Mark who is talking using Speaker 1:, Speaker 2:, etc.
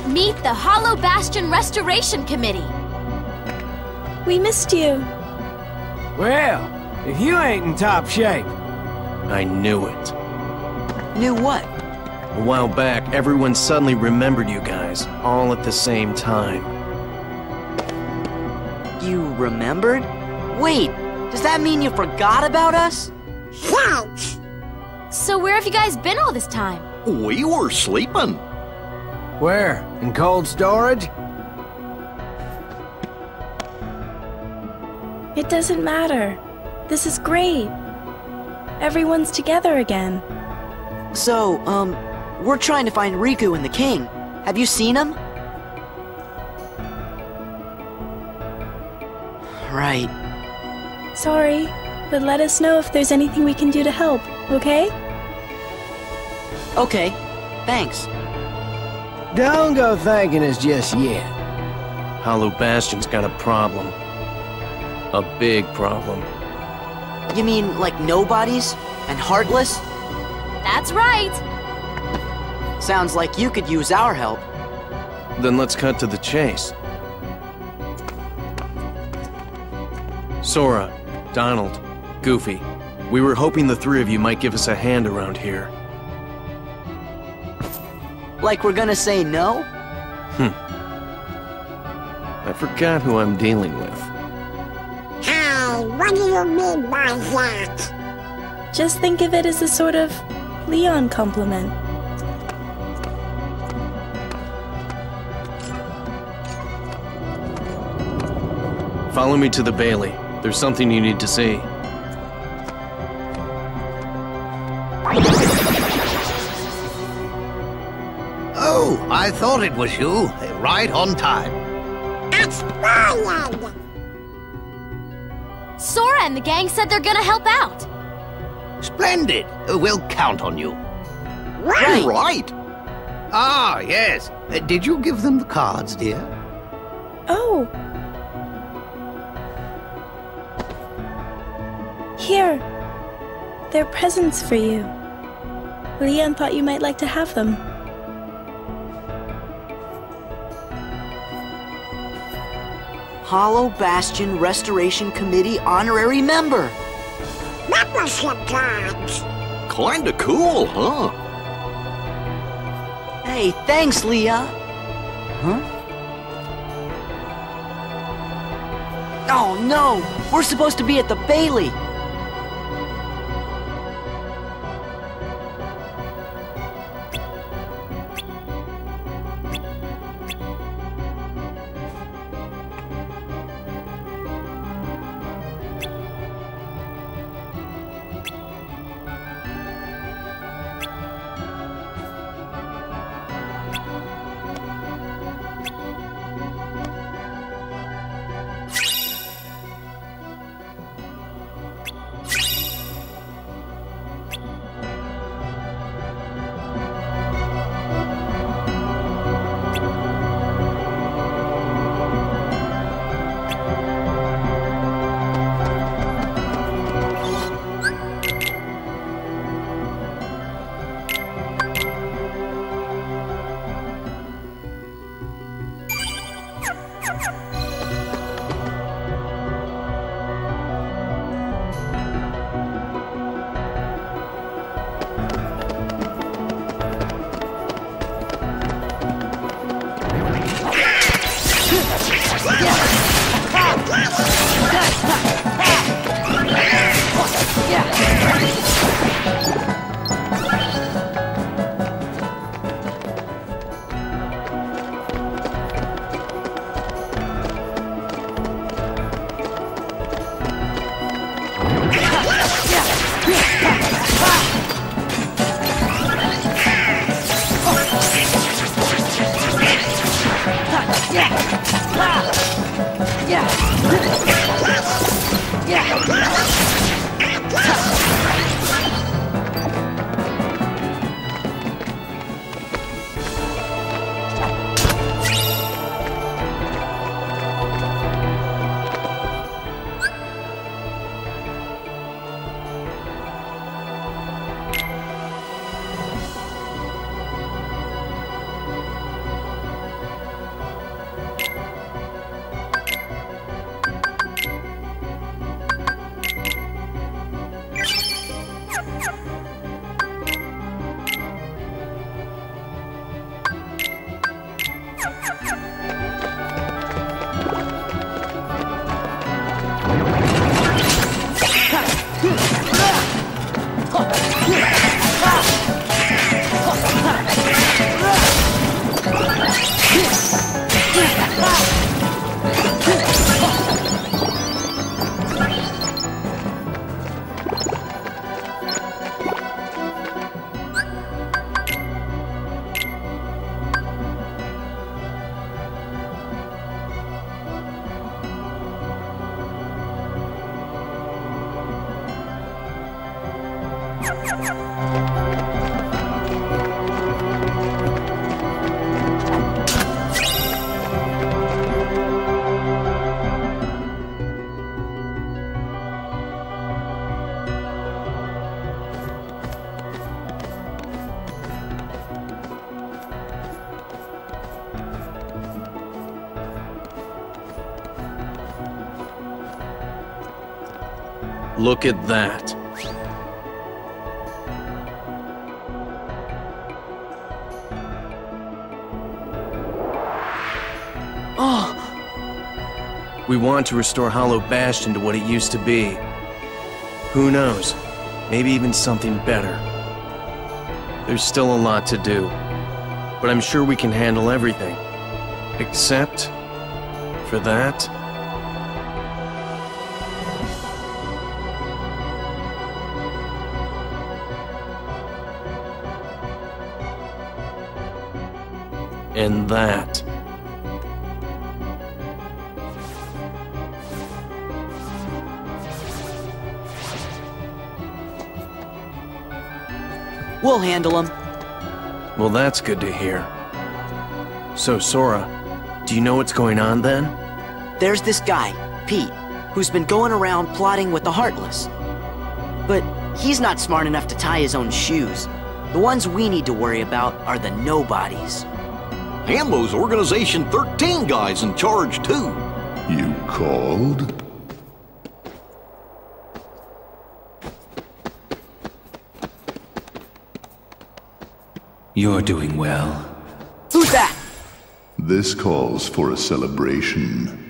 Speaker 1: Meet the Hollow Bastion Restoration Committee.
Speaker 2: We missed you.
Speaker 3: Well, if you ain't in top shape.
Speaker 4: I knew it.
Speaker 5: Knew what?
Speaker 4: A while back, everyone suddenly remembered you guys, all at the same time.
Speaker 5: You remembered? Wait, does that mean you forgot about us?
Speaker 1: So where have you guys been all this time?
Speaker 6: We were sleeping.
Speaker 3: Where? In cold storage?
Speaker 2: It doesn't matter. This is great. Everyone's together again.
Speaker 5: So, we're trying to find Riku and the king. Have you seen him? Right.
Speaker 2: Sorry, but let us know if there's anything we can do to help, okay?
Speaker 5: Okay, thanks.
Speaker 3: Don't go thanking us just yet.
Speaker 4: Hollow Bastion's got a problem. A big problem.
Speaker 5: You mean like nobodies? And heartless?
Speaker 1: That's right.
Speaker 5: Sounds like you could use our help.
Speaker 4: Then let's cut to the chase. Sora, Donald, Goofy, we were hoping the three of you might give us a hand around here.
Speaker 5: Like we're gonna say no?
Speaker 4: I forgot who I'm dealing with.
Speaker 7: Hi, what do you mean by that?
Speaker 2: Just think of it as a sort of Leon compliment.
Speaker 4: Follow me to the Bailey. There's something you need to see.
Speaker 6: Oh, I thought it was you. Right on time.
Speaker 7: That's brilliant!
Speaker 1: Sora and the gang said they're gonna help out.
Speaker 6: Splendid. We'll count on you. Right. Ah, yes. Did you give them the cards, dear?
Speaker 2: Oh! Here. They're presents for you. Leon thought you might like to have them.
Speaker 5: Hollow Bastion Restoration Committee honorary member.
Speaker 7: Membership cards!
Speaker 6: Kinda cool, huh?
Speaker 5: Hey, thanks, Leah. Huh? Oh no! We're supposed to be at the Bailey!
Speaker 4: Look at that.
Speaker 5: Oh!
Speaker 4: We want to restore Hollow Bastion to what it used to be. Who knows? Maybe even something better. There's still a lot to do, but I'm sure we can handle everything. Except for that. And that.
Speaker 5: We'll handle him.
Speaker 4: Well, that's good to hear. So, Sora, do you know what's going on then?
Speaker 5: There's this guy, Pete, who's been going around plotting with the Heartless. But he's not smart enough to tie his own shoes. The ones we need to worry about are the nobodies.
Speaker 8: Hambo's Organization 13 guy's in charge, too.
Speaker 9: You called?
Speaker 10: You're doing well.
Speaker 5: Who's that?
Speaker 9: This calls for a celebration.